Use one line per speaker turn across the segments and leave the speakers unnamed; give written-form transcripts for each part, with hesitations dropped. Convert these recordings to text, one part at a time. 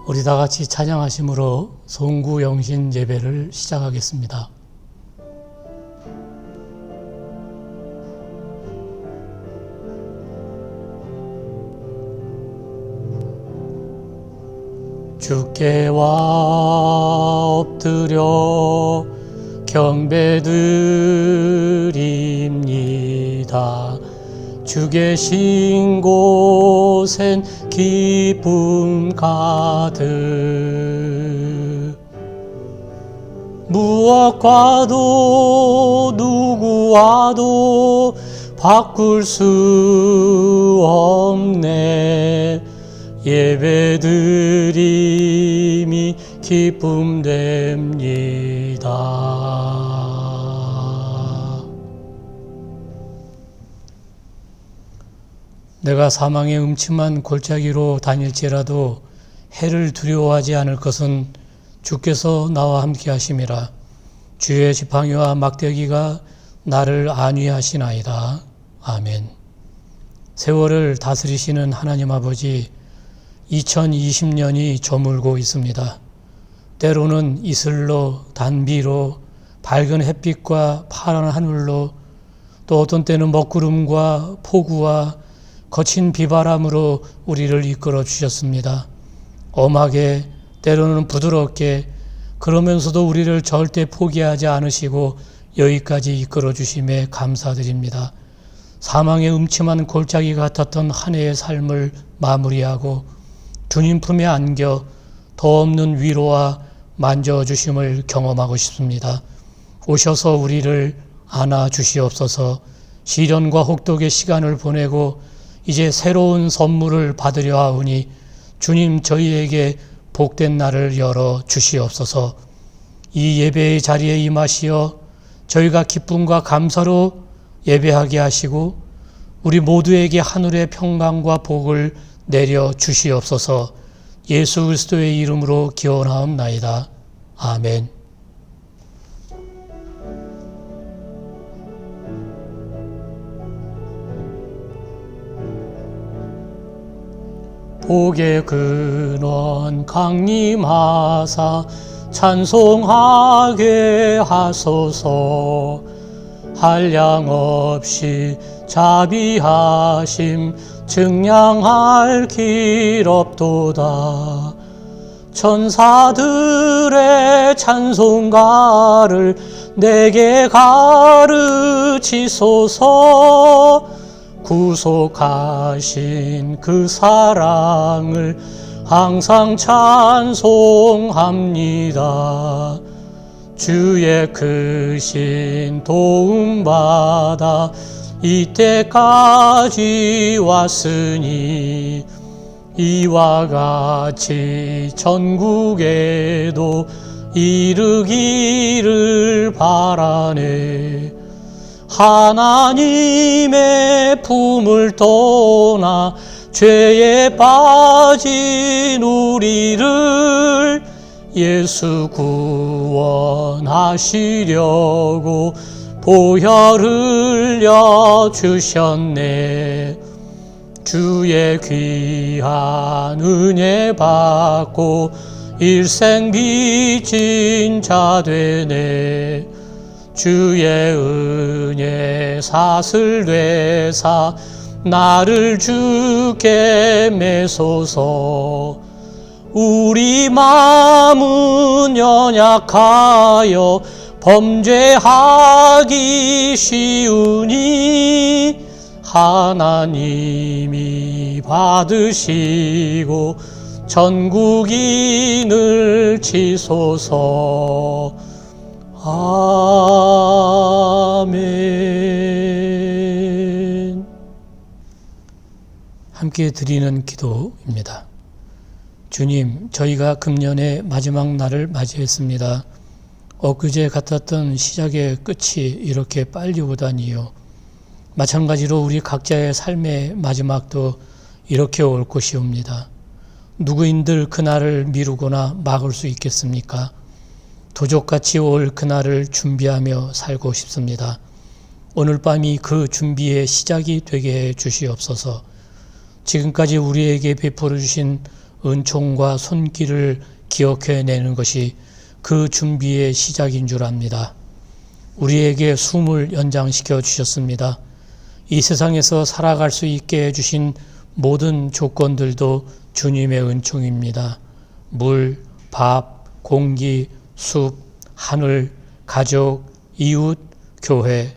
우리 다 같이 찬양하심으로 송구 영신 예배를 시작하겠습니다. 주께와 엎드려 경배드립니다. 주 계신 곳엔 기쁨 가득. 무엇과도 누구와도 바꿀 수 없네. 예배드림이 기쁨됩니다. 내가 사망의 음침한 골짜기로 다닐지라도 해를 두려워하지 않을 것은 주께서 나와 함께 하심이라. 주의 지팡이와 막대기가 나를 안위하시나이다. 아멘. 세월을 다스리시는 하나님 아버지, 2020년이 저물고 있습니다. 때로는 이슬로, 단비로, 밝은 햇빛과 파란 하늘로, 또 어떤 때는 먹구름과 폭우와 거친 비바람으로 우리를 이끌어 주셨습니다. 엄하게, 때로는 부드럽게, 그러면서도 우리를 절대 포기하지 않으시고 여기까지 이끌어 주심에 감사드립니다. 사망의 음침한 골짜기 같았던 한 해의 삶을 마무리하고 주님 품에 안겨 더 없는 위로와 만져주심을 경험하고 싶습니다. 오셔서 우리를 안아주시옵소서. 시련과 혹독의 시간을 보내고 이제 새로운 선물을 받으려 하오니 주님 저희에게 복된 날을 열어 주시옵소서. 이 예배의 자리에 임하시어 저희가 기쁨과 감사로 예배하게 하시고 우리 모두에게 하늘의 평강과 복을 내려 주시옵소서. 예수 그리스도의 이름으로 기원하옵나이다. 아멘. 복의 근원 강림하사 찬송하게 하소서. 한량없이 자비하심 증량할 길 없도다. 천사들의 찬송가를 내게 가르치소서. 구속하신 그 사랑을 항상 찬송합니다. 주의 크신 도움받아 이때까지 왔으니 이와 같이 전국에도 이르기를 바라네. 하나님의 품을 떠나 죄에 빠진 우리를 예수 구원하시려고 보혈 흘려 주셨네. 주의 귀한 은혜 받고 일생 빚진 자 되네. 주의 은혜 사슬 되사 나를 주께 매소서. 우리 마음은 연약하여 범죄하기 쉬우니 하나님이 받으시고 전국인을 치소서. 아멘. 함께 드리는 기도입니다. 주님, 저희가 금년의 마지막 날을 맞이했습니다. 엊그제 같았던 시작의 끝이 이렇게 빨리 오다니요. 마찬가지로 우리 각자의 삶의 마지막도 이렇게 올 것이옵니다. 누구인들 그날을 미루거나 막을 수 있겠습니까? 도적같이 올 그날을 준비하며 살고 싶습니다. 오늘 밤이 그 준비의 시작이 되게 해 주시옵소서. 지금까지 우리에게 베풀어 주신 은총과 손길을 기억해내는 것이 그 준비의 시작인 줄 압니다. 우리에게 숨을 연장시켜 주셨습니다. 이 세상에서 살아갈 수 있게 해주신 모든 조건들도 주님의 은총입니다. 물, 밥, 공기, 숲, 하늘, 가족, 이웃, 교회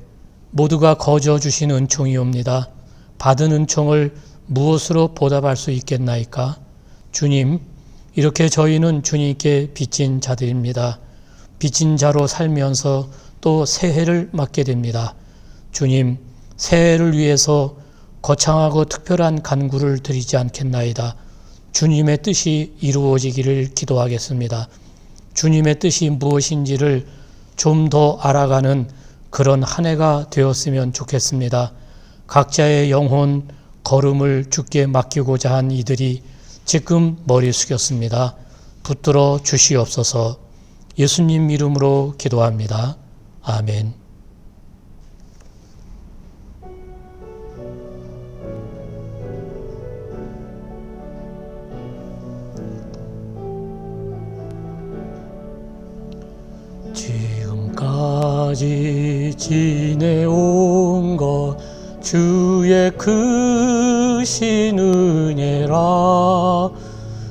모두가 거저 주신 은총이옵니다. 받은 은총을 무엇으로 보답할 수 있겠나이까? 주님, 이렇게 저희는 주님께 빚진 자들입니다. 빚진 자로 살면서 또 새해를 맞게 됩니다. 주님, 새해를 위해서 거창하고 특별한 간구를 드리지 않겠나이다. 주님의 뜻이 이루어지기를 기도하겠습니다. 주님의 뜻이 무엇인지를 좀 더 알아가는 그런 한 해가 되었으면 좋겠습니다. 각자의 영혼, 걸음을 주께 맡기고자 한 이들이 지금 머리 숙였습니다. 붙들어 주시옵소서. 예수님 이름으로 기도합니다. 아멘. 지금까지 지내온 것 주의 크신 은혜라.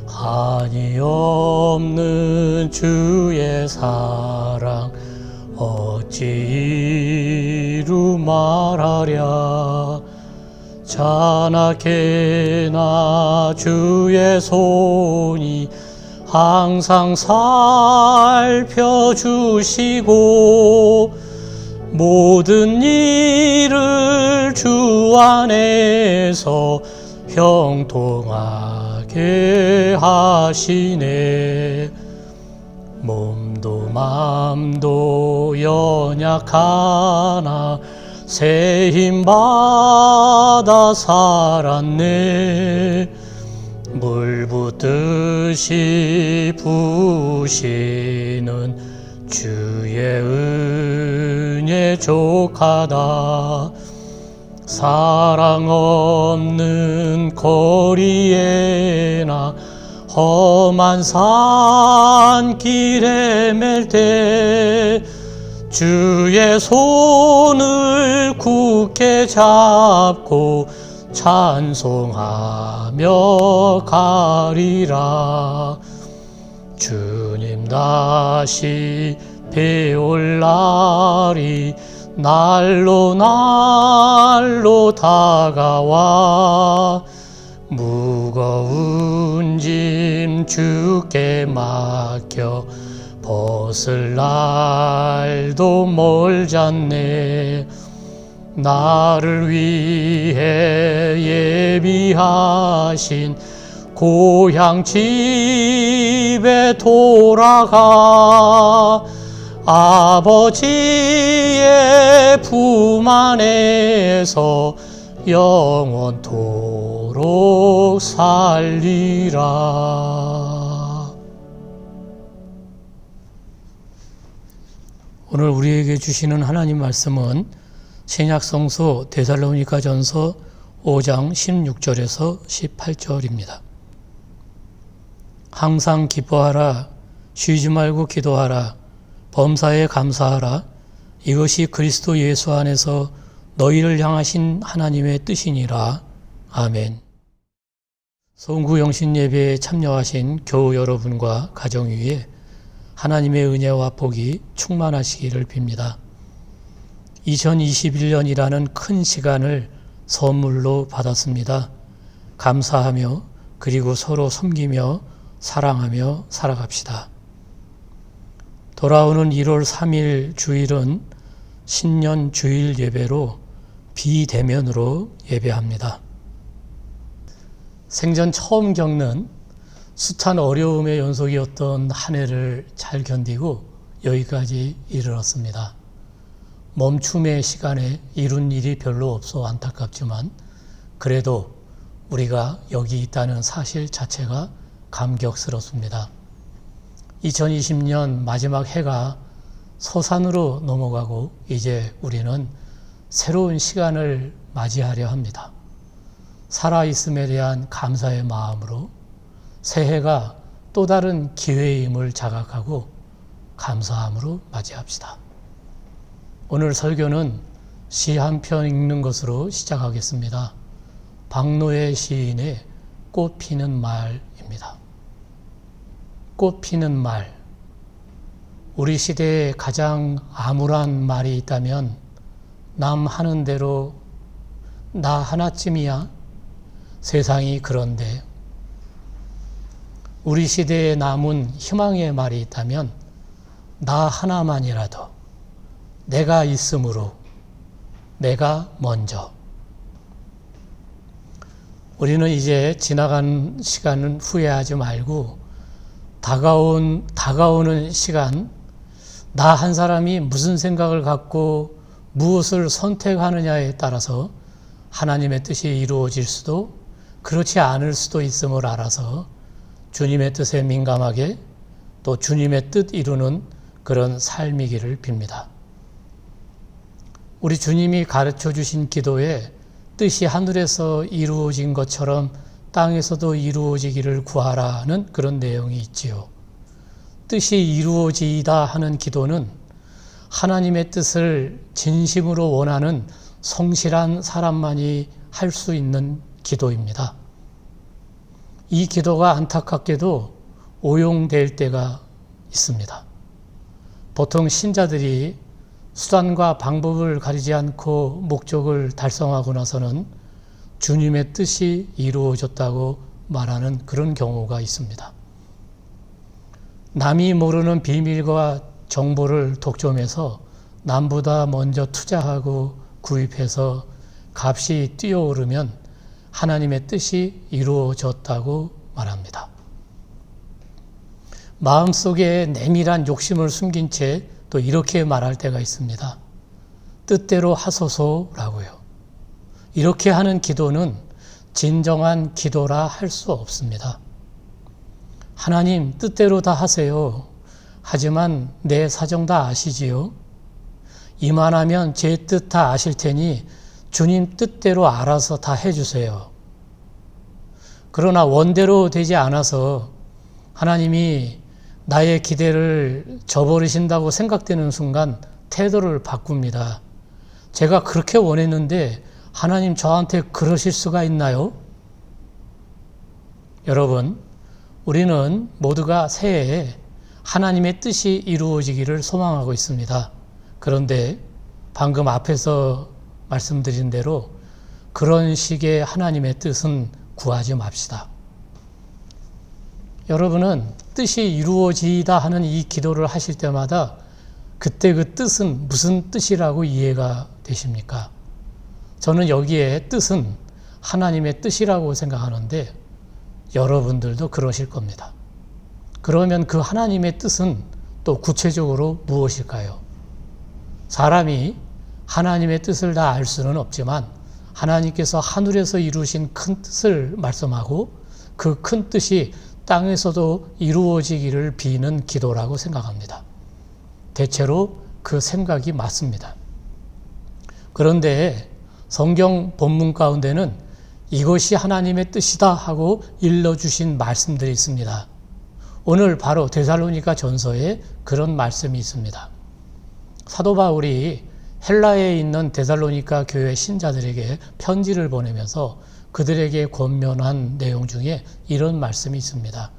한이 없는 주의 사랑 어찌 이루 말하랴. 자나깨나 주의 손이 항상 살펴주시고 모든 일을 주 안에서 형통하게 하시네. 몸도 맘도 연약하나 새 힘 받아 살았네. 물 붓듯이 부으시는 주의 은혜 족하다. 사랑 없는 거리에나 험한 산길에 맬 때 주의 손을 굳게 잡고 찬송하며 가리라. 주님 다시 배올 날이 날로 날로 다가와 무거운 짐 주께 맡겨 벗을 날도 멀잖네. 나를 위해 예비하신 고향 집에 돌아가 아버지의 품 안에서 영원토록 살리라. 오늘 우리에게 주시는 하나님 말씀은 신약성서 데살로니가전서 5장 16절에서 18절입니다. 항상 기뻐하라, 쉬지 말고 기도하라, 범사에 감사하라. 이것이 그리스도 예수 안에서 너희를 향하신 하나님의 뜻이니라. 아멘. 송구 영신 예배에 참여하신 교우 여러분과 가정 위에 하나님의 은혜와 복이 충만하시기를 빕니다. 2021년이라는 큰 시간을 선물로 받았습니다. 감사하며 그리고 서로 섬기며 사랑하며 살아갑시다. 돌아오는 1월 3일 주일은 신년 주일 예배로 비대면으로 예배합니다. 생전 처음 겪는 숱한 어려움의 연속이었던 한 해를 잘 견디고 여기까지 이르렀습니다. 멈춤의 시간에 이룬 일이 별로 없어 안타깝지만 그래도 우리가 여기 있다는 사실 자체가 감격스럽습니다. 2020년 마지막 해가 서산으로 넘어가고 이제 우리는 새로운 시간을 맞이하려 합니다. 살아있음에 대한 감사의 마음으로 새해가 또 다른 기회임을 자각하고 감사함으로 맞이합시다. 오늘 설교는 시 한 편 읽는 것으로 시작하겠습니다. 박노해 시인의 꽃 피는 말입니다. 꽃 피는 말. 우리 시대에 가장 암울한 말이 있다면 남 하는 대로 나 하나쯤이야. 세상이 그런데. 우리 시대에 남은 희망의 말이 있다면 나 하나만이라도 내가 있으므로 내가 먼저. 우리는 이제 지나간 시간은 후회하지 말고 다가오는 시간, 나 한 사람이 무슨 생각을 갖고 무엇을 선택하느냐에 따라서 하나님의 뜻이 이루어질 수도 그렇지 않을 수도 있음을 알아서 주님의 뜻에 민감하게 또 주님의 뜻 이루는 그런 삶이기를 빕니다. 우리 주님이 가르쳐 주신 기도에 뜻이 하늘에서 이루어진 것처럼 땅에서도 이루어지기를 구하라는 그런 내용이 있지요. 뜻이 이루어지다 하는 기도는 하나님의 뜻을 진심으로 원하는 성실한 사람만이 할 수 있는 기도입니다. 이 기도가 안타깝게도 오용될 때가 있습니다. 보통 신자들이 수단과 방법을 가리지 않고 목적을 달성하고 나서는 주님의 뜻이 이루어졌다고 말하는 그런 경우가 있습니다. 남이 모르는 비밀과 정보를 독점해서 남보다 먼저 투자하고 구입해서 값이 뛰어오르면 하나님의 뜻이 이루어졌다고 말합니다. 마음속에 내밀한 욕심을 숨긴 채 또 이렇게 말할 때가 있습니다. 뜻대로 하소서라고요. 이렇게 하는 기도는 진정한 기도라 할 수 없습니다. 하나님 뜻대로 다 하세요. 하지만 내 사정 다 아시지요? 이만하면 제 뜻 다 아실 테니 주님 뜻대로 알아서 다 해주세요. 그러나 원대로 되지 않아서 하나님이 나의 기대를 저버리신다고 생각되는 순간 태도를 바꿉니다. 제가 그렇게 원했는데 하나님 저한테 그러실 수가 있나요? 여러분, 우리는 모두가 새해에 하나님의 뜻이 이루어지기를 소망하고 있습니다. 그런데 방금 앞에서 말씀드린 대로 그런 식의 하나님의 뜻은 구하지 맙시다. 여러분은 뜻이 이루어지다 하는 이 기도를 하실 때마다 그때 그 뜻은 무슨 뜻이라고 이해가 되십니까? 저는 여기에 뜻은 하나님의 뜻이라고 생각하는데 여러분들도 그러실 겁니다. 그러면 그 하나님의 뜻은 또 구체적으로 무엇일까요? 사람이 하나님의 뜻을 다 알 수는 없지만 하나님께서 하늘에서 이루신 큰 뜻을 말씀하고 그 큰 뜻이 땅에서도 이루어지기를 비는 기도라고 생각합니다. 대체로 그 생각이 맞습니다. 그런데 성경 본문 가운데는 이것이 하나님의 뜻이다 하고 일러주신 말씀들이 있습니다. 오늘 바로 데살로니가 전서에 그런 말씀이 있습니다. 사도 바울이 헬라에 있는 데살로니가 교회 신자들에게 편지를 보내면서 그들에게 권면한 내용 중에 이런 말씀이 있습니다.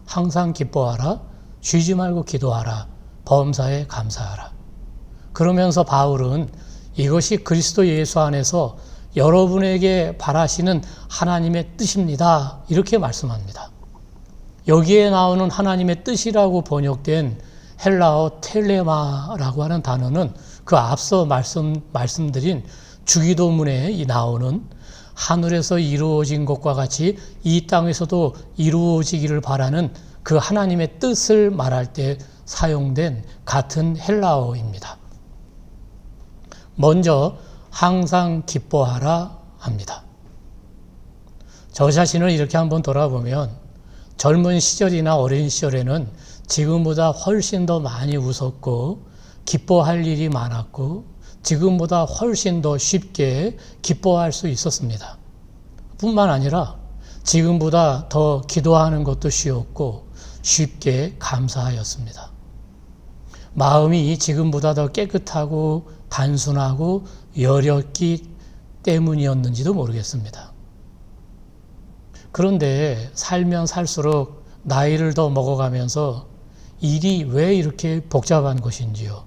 항상 기뻐하라, 쉬지 말고 기도하라, 범사에 감사하라. 그러면서 바울은 이것이 그리스도 예수 안에서 여러분에게 바라시는 하나님의 뜻입니다. 이렇게 말씀합니다. 여기에 나오는 하나님의 뜻이라고 번역된 헬라어 텔레마라고 하는 단어는 그 앞서 말씀드린 주기도문에 나오는 하늘에서 이루어진 것과 같이 이 땅에서도 이루어지기를 바라는 그 하나님의 뜻을 말할 때 사용된 같은 헬라어입니다. 먼저 항상 기뻐하라 합니다. 저 자신을 이렇게 한번 돌아보면 젊은 시절이나 어린 시절에는 지금보다 훨씬 더 많이 웃었고 기뻐할 일이 많았고 지금보다 훨씬 더 쉽게 기뻐할 수 있었습니다. 뿐만 아니라 지금보다 더 기도하는 것도 쉬웠고 쉽게 감사하였습니다. 마음이 지금보다 더 깨끗하고 단순하고 여렸기 때문이었는지도 모르겠습니다. 그런데 살면 살수록 나이를 더 먹어가면서 일이 왜 이렇게 복잡한 것인지요.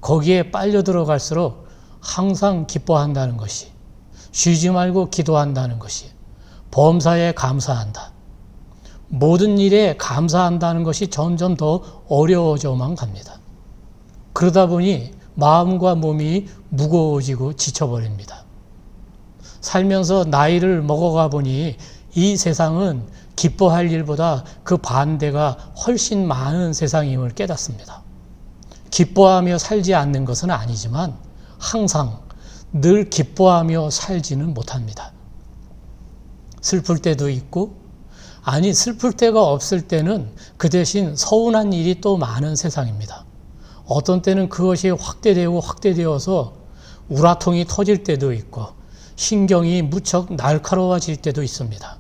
거기에 빨려 들어갈수록 항상 기뻐한다는 것이, 쉬지 말고 기도한다는 것이, 범사에 감사한다. 모든 일에 감사한다는 것이 점점 더 어려워져만 갑니다. 그러다 보니 마음과 몸이 무거워지고 지쳐버립니다. 살면서 나이를 먹어가 보니 이 세상은 기뻐할 일보다 그 반대가 훨씬 많은 세상임을 깨닫습니다. 기뻐하며 살지 않는 것은 아니지만 항상 늘 기뻐하며 살지는 못합니다. 슬플 때도 있고, 아니 슬플 때가 없을 때는 그 대신 서운한 일이 또 많은 세상입니다. 어떤 때는 그것이 확대되어서 우라통이 터질 때도 있고 신경이 무척 날카로워질 때도 있습니다.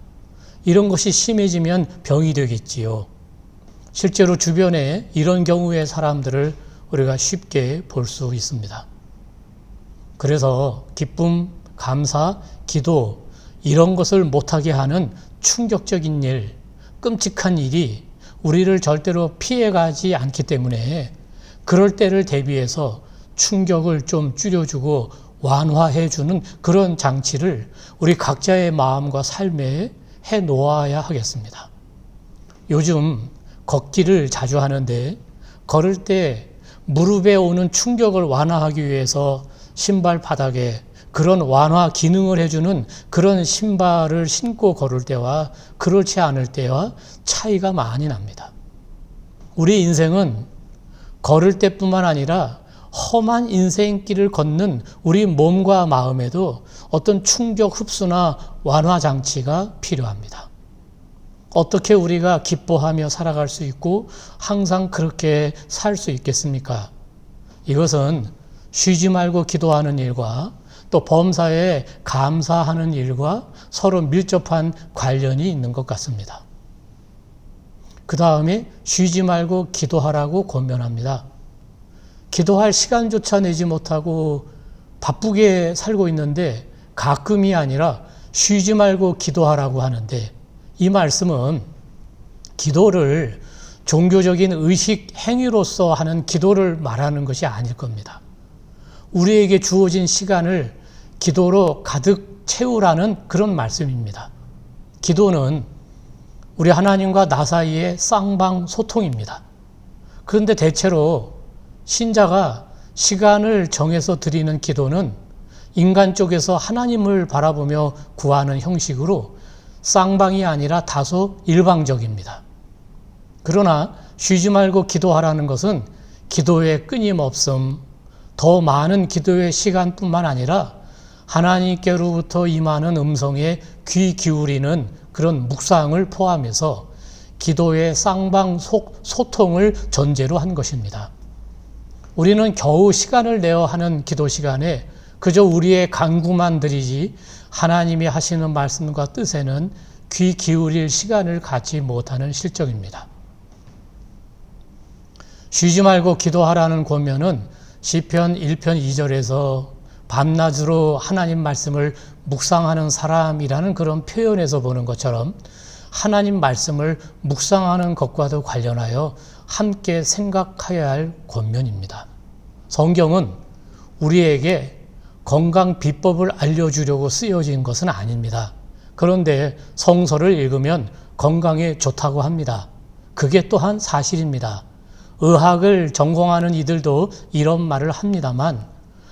이런 것이 심해지면 병이 되겠지요. 실제로 주변에 이런 경우의 사람들을 우리가 쉽게 볼 수 있습니다. 그래서 기쁨, 감사, 기도 이런 것을 못하게 하는 충격적인 일, 끔찍한 일이 우리를 절대로 피해가지 않기 때문에 그럴 때를 대비해서 충격을 좀 줄여주고 완화해주는 그런 장치를 우리 각자의 마음과 삶에 해 놓아야 하겠습니다. 요즘 걷기를 자주 하는데 걸을 때 무릎에 오는 충격을 완화하기 위해서 신발 바닥에 그런 완화 기능을 해주는 그런 신발을 신고 걸을 때와 그렇지 않을 때와 차이가 많이 납니다. 우리 인생은 걸을 때뿐만 아니라 험한 인생길을 걷는 우리 몸과 마음에도 어떤 충격 흡수나 완화 장치가 필요합니다. 어떻게 우리가 기뻐하며 살아갈 수 있고 항상 그렇게 살 수 있겠습니까? 이것은 쉬지 말고 기도하는 일과 또 범사에 감사하는 일과 서로 밀접한 관련이 있는 것 같습니다. 그 다음에 쉬지 말고 기도하라고 권면합니다. 기도할 시간조차 내지 못하고 바쁘게 살고 있는데 가끔이 아니라 쉬지 말고 기도하라고 하는데 이 말씀은 기도를 종교적인 의식 행위로서 하는 기도를 말하는 것이 아닐 겁니다. 우리에게 주어진 시간을 기도로 가득 채우라는 그런 말씀입니다. 기도는 우리 하나님과 나 사이의 쌍방 소통입니다. 그런데 대체로 신자가 시간을 정해서 드리는 기도는 인간 쪽에서 하나님을 바라보며 구하는 형식으로 쌍방이 아니라 다소 일방적입니다. 그러나 쉬지 말고 기도하라는 것은 기도의 끊임없음, 더 많은 기도의 시간뿐만 아니라 하나님께로부터 임하는 음성에 귀 기울이는 그런 묵상을 포함해서 기도의 쌍방 소통을 전제로 한 것입니다. 우리는 겨우 시간을 내어 하는 기도 시간에 그저 우리의 간구만 드리지 하나님이 하시는 말씀과 뜻에는 귀 기울일 시간을 갖지 못하는 실정입니다. 쉬지 말고 기도하라는 권면은 시편 1편 2절에서 밤낮으로 하나님 말씀을 묵상하는 사람이라는 그런 표현에서 보는 것처럼 하나님 말씀을 묵상하는 것과도 관련하여 함께 생각해야 할 권면입니다. 성경은 우리에게 건강 비법을 알려주려고 쓰여진 것은 아닙니다. 그런데 성서를 읽으면 건강에 좋다고 합니다. 그게 또한 사실입니다. 의학을 전공하는 이들도 이런 말을 합니다만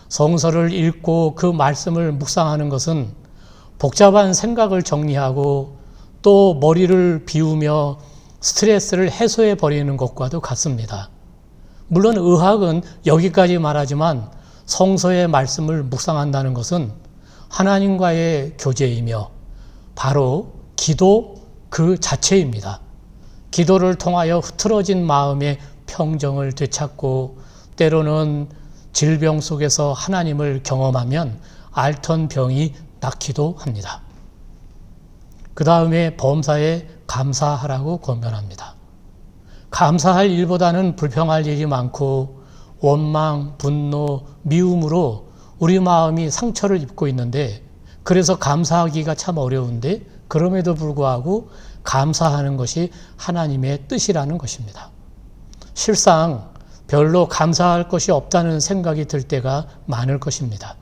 성서를 읽고 그 말씀을 묵상하는 것은 복잡한 생각을 정리하고 또 머리를 비우며 스트레스를 해소해 버리는 것과도 같습니다. 물론 의학은 여기까지 말하지만 성서의 말씀을 묵상한다는 것은 하나님과의 교제이며 바로 기도 그 자체입니다. 기도를 통하여 흐트러진 마음의 평정을 되찾고 때로는 질병 속에서 하나님을 경험하면 앓던 병이 낫기도 합니다. 그 다음에 범사에 감사하라고 권면합니다. 감사할 일보다는 불평할 일이 많고 원망, 분노, 미움으로 우리 마음이 상처를 입고 있는데, 그래서 감사하기가 참 어려운데 그럼에도 불구하고 감사하는 것이 하나님의 뜻이라는 것입니다. 실상 별로 감사할 것이 없다는 생각이 들 때가 많을 것입니다.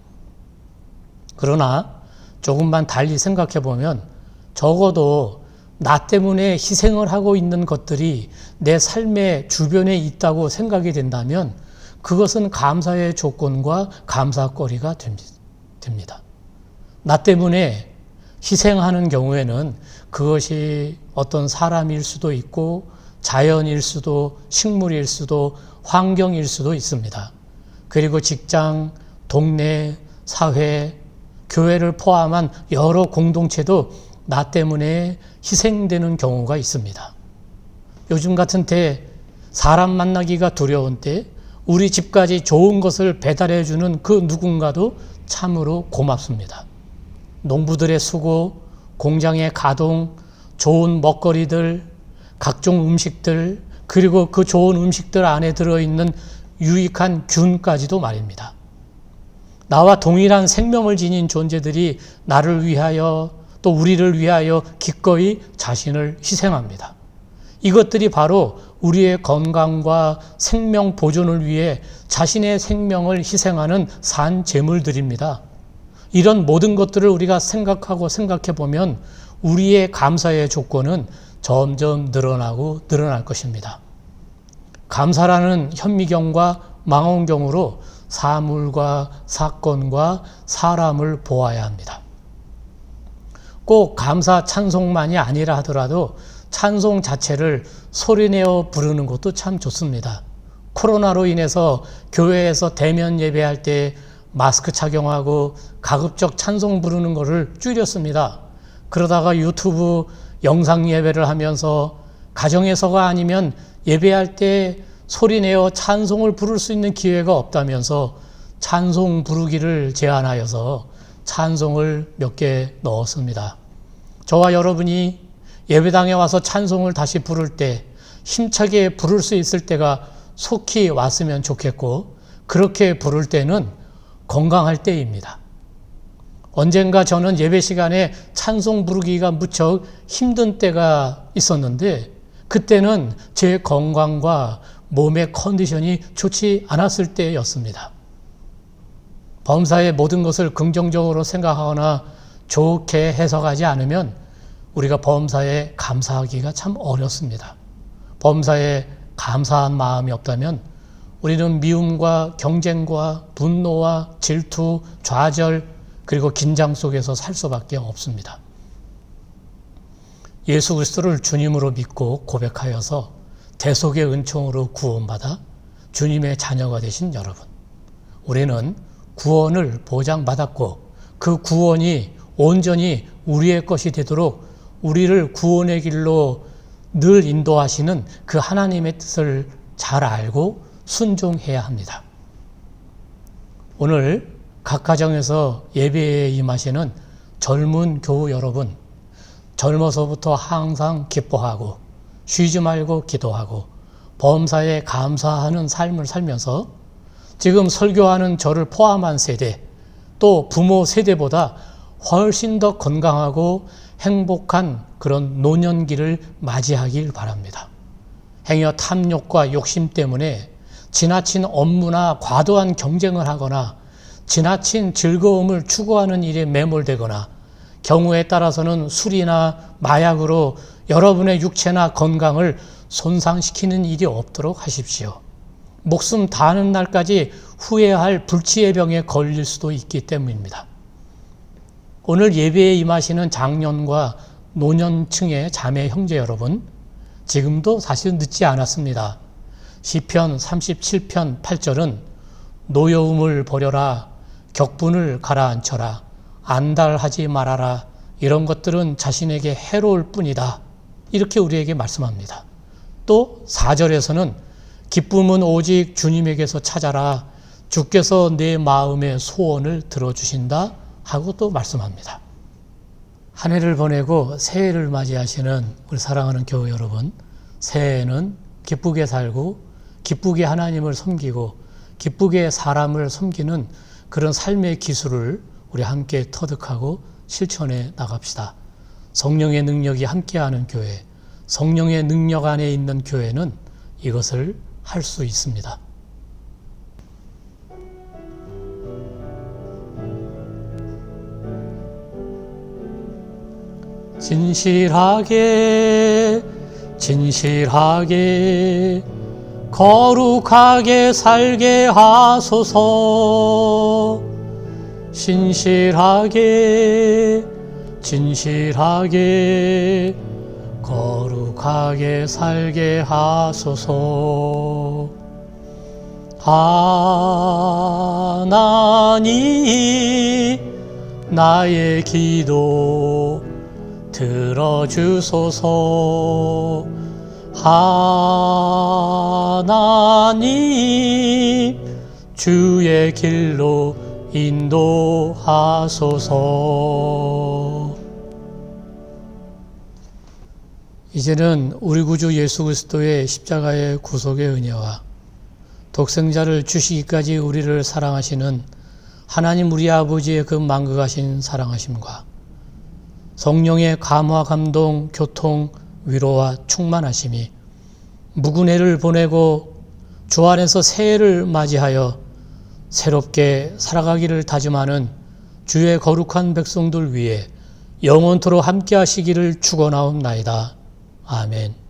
그러나 조금만 달리 생각해 보면 적어도 나 때문에 희생을 하고 있는 것들이 내 삶의 주변에 있다고 생각이 된다면 그것은 감사의 조건과 감사거리가 됩니다. 나 때문에 희생하는 경우에는 그것이 어떤 사람일 수도 있고 자연일 수도 식물일 수도 환경일 수도 있습니다. 그리고 직장, 동네, 사회, 교회를 포함한 여러 공동체도 나 때문에 희생되는 경우가 있습니다. 요즘 같은 때 사람 만나기가 두려운 때 우리 집까지 좋은 것을 배달해주는 그 누군가도 참으로 고맙습니다. 농부들의 수고, 공장의 가동, 좋은 먹거리들, 각종 음식들, 그리고 그 좋은 음식들 안에 들어있는 유익한 균까지도 말입니다. 나와 동일한 생명을 지닌 존재들이 나를 위하여 또 우리를 위하여 기꺼이 자신을 희생합니다. 이것들이 바로 우리의 건강과 생명 보존을 위해 자신의 생명을 희생하는 산 제물들입니다. 이런 모든 것들을 우리가 생각해 보면 우리의 감사의 조건은 점점 늘어나고 늘어날 것입니다. 감사라는 현미경과 망원경으로 사물과 사건과 사람을 보아야 합니다. 꼭 감사 찬송만이 아니라 하더라도 찬송 자체를 소리내어 부르는 것도 참 좋습니다. 코로나로 인해서 교회에서 대면 예배할 때 마스크 착용하고 가급적 찬송 부르는 것을 줄였습니다. 그러다가 유튜브 영상 예배를 하면서 가정에서가 아니면 예배할 때 소리내어 찬송을 부를 수 있는 기회가 없다면서 찬송 부르기를 제안하여서 찬송을 몇 개 넣었습니다. 저와 여러분이 예배당에 와서 찬송을 다시 부를 때 힘차게 부를 수 있을 때가 속히 왔으면 좋겠고, 그렇게 부를 때는 건강할 때입니다. 언젠가 저는 예배 시간에 찬송 부르기가 무척 힘든 때가 있었는데 그때는 제 건강과 몸의 컨디션이 좋지 않았을 때였습니다. 범사의 모든 것을 긍정적으로 생각하거나 좋게 해석하지 않으면 우리가 범사에 감사하기가 참 어렵습니다. 범사에 감사한 마음이 없다면 우리는 미움과 경쟁과 분노와 질투, 좌절, 그리고 긴장 속에서 살 수밖에 없습니다. 예수 그리스도를 주님으로 믿고 고백하여서 대속의 은총으로 구원받아 주님의 자녀가 되신 여러분, 우리는 구원을 보장받았고 그 구원이 온전히 우리의 것이 되도록 우리를 구원의 길로 늘 인도하시는 그 하나님의 뜻을 잘 알고 순종해야 합니다. 오늘 각 가정에서 예배에 임하시는 젊은 교우 여러분, 젊어서부터 항상 기뻐하고 쉬지 말고 기도하고 범사에 감사하는 삶을 살면서 지금 설교하는 저를 포함한 세대, 또 부모 세대보다 훨씬 더 건강하고 행복한 그런 노년기를 맞이하길 바랍니다. 행여 탐욕과 욕심 때문에 지나친 업무나 과도한 경쟁을 하거나 지나친 즐거움을 추구하는 일에 매몰되거나 경우에 따라서는 술이나 마약으로 여러분의 육체나 건강을 손상시키는 일이 없도록 하십시오. 목숨 다하는 날까지 후회할 불치의 병에 걸릴 수도 있기 때문입니다. 오늘 예배에 임하시는 장년과 노년층의 자매 형제 여러분, 지금도 사실 늦지 않았습니다. 시편 37편 8절은 노여움을 버려라, 격분을 가라앉혀라, 안달하지 말아라, 이런 것들은 자신에게 해로울 뿐이다, 이렇게 우리에게 말씀합니다. 또 4절에서는 기쁨은 오직 주님에게서 찾아라, 주께서 내 마음의 소원을 들어주신다 하고 또 말씀합니다. 한 해를 보내고 새해를 맞이하시는 우리 사랑하는 교회 여러분, 새해에는 기쁘게 살고 기쁘게 하나님을 섬기고 기쁘게 사람을 섬기는 그런 삶의 기술을 우리 함께 터득하고 실천해 나갑시다. 성령의 능력이 함께하는 교회, 성령의 능력 안에 있는 교회는 이것을 할 수 있습니다. 진실하게 진실하게 거룩하게 살게 하소서. 신실하게 진실하게 거룩하게 살게 하소서. 하나님 나의 기도 들어주소서. 하나님 주의 길로 인도하소서. 이제는 우리 구주 예수 그리스도의 십자가의 구속의 은혜와 독생자를 주시기까지 우리를 사랑하시는 하나님 우리 아버지의 그 만극하신 사랑하심과 성령의 감화, 감동, 교통, 위로와 충만하심이 묵은 해를 보내고 주 안에서 새해를 맞이하여 새롭게 살아가기를 다짐하는 주의 거룩한 백성들 위해 영원토록 함께 하시기를 축원하옵나이다. 아멘.